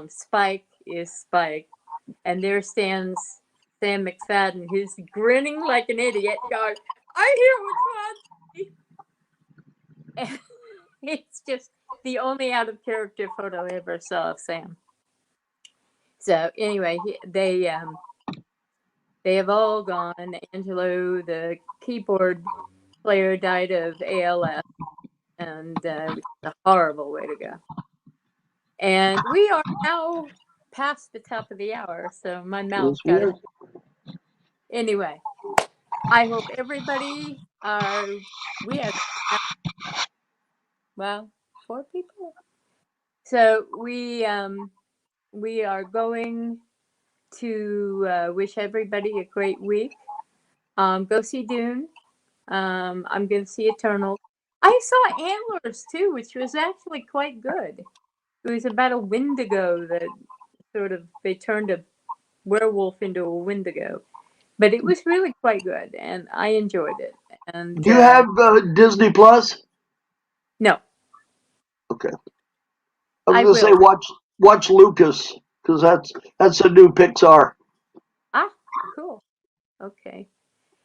Spike is Spike, and there stands Sam McFadden, who's grinning like an idiot, going, "I'm here with Fonzie." And it's just the only out of character photo I ever saw of Sam. So anyway, they have all gone. Angelo, the keyboard player, died of ALS, and it was a horrible way to go. And we are now past the top of the hour, so my yes, mouth we got are. it. Anyway, I hope everybody are. We have well 4 people, so we are going to wish everybody a great week. Go see Dune. I'm going to see Eternal. I saw Antlers too, which was actually quite good. It was about a Wendigo that sort of they turned a werewolf into a Wendigo, but it was really quite good, and I enjoyed it. And Do you have Disney Plus? no, Okay. I was I gonna say will. watch Lucas because that's a new Pixar. Ah, cool. Okay,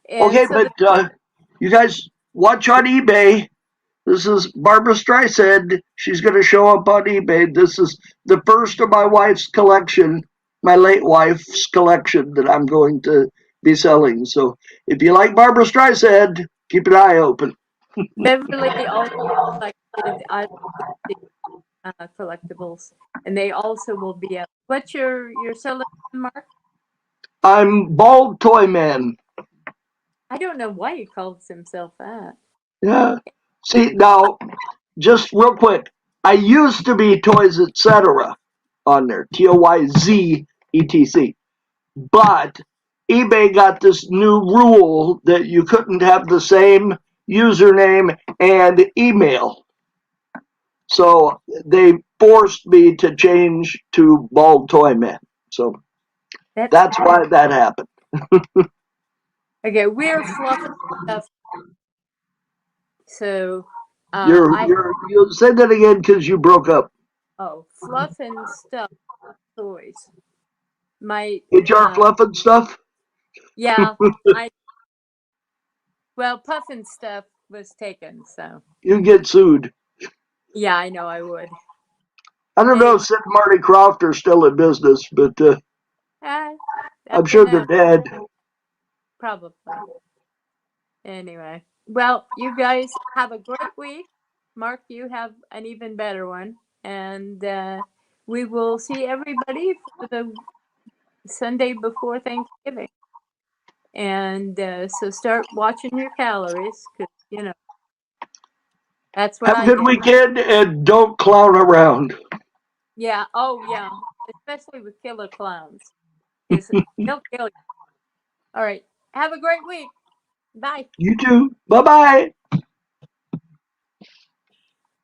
and Okay, so but the you guys watch on eBay. This is Barbara Streisand. She's going to show up on eBay. This is the first of my wife's collection, my late wife's collection that I'm going to be selling. So if you like Barbara Streisand, keep an eye open. Beverly also collected. I like collectibles, and they also will be out. What's your selling, Mark? I'm Bald Toy Man. I don't know why he calls himself that. Yeah. See, now, just real quick, I used to be Toys Etc. on there, TOYZETC. But eBay got this new rule that you couldn't have the same username and email. So they forced me to change to Bald Toy Man. So That's that's funny. why that happened. Okay, we're fluff stuff. So I You say that again because you broke up. oh fluff and stuff toys. My HR fluff and stuff. yeah, I well puff and stuff was taken. So You get sued. yeah, I know I would. I don't know Anyway, if Sid and Marty Croft are still in business, but I I'm don't sure they're know. dead. Probably. Anyway, well, you guys have a great week. Mark, you have an even better one. And we will see everybody for the Sunday before Thanksgiving. And so start watching your calories because, that's what Have a I good did. weekend and don't clown around. Yeah. Oh, yeah. Especially with killer clowns because they'll kill you. All right. Have a great week. Bye. You too. Bye bye.